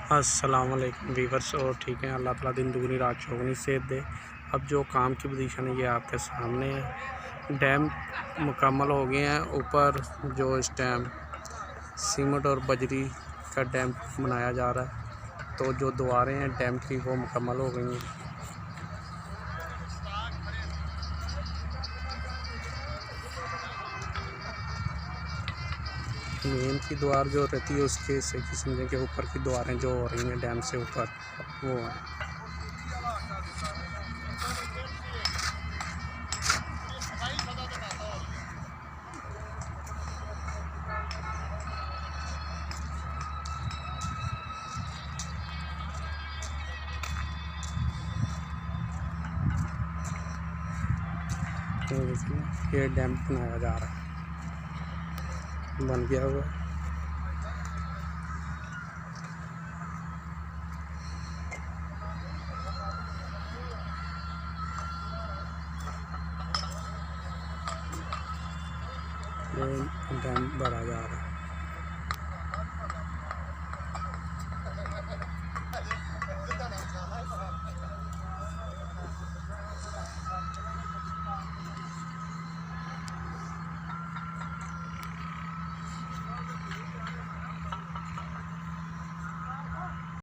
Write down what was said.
अस्सलाम वालेकुम वीवर्स। और ठीक है, अल्लाह ताला दिन दुगनी रात चौगनी सेहत दे। अब जो काम की पोजीशन है ये आपके सामने है। डैम मुकम्मल हो गए हैं। ऊपर जो इस टाइम सीमेंट और बजरी का डैम बनाया जा रहा है, तो जो दीवारें हैं डैम की वो मुकम्मल हो गई हैं। मेन की दीवार जो रहती है उसके से किस्म के ऊपर की दीवारें जो हो रही हैं डैम से ऊपर वो हैं। ये डैम बनाया जा रहा है, बन गया हुआ है। डैम भरा जा रहा है।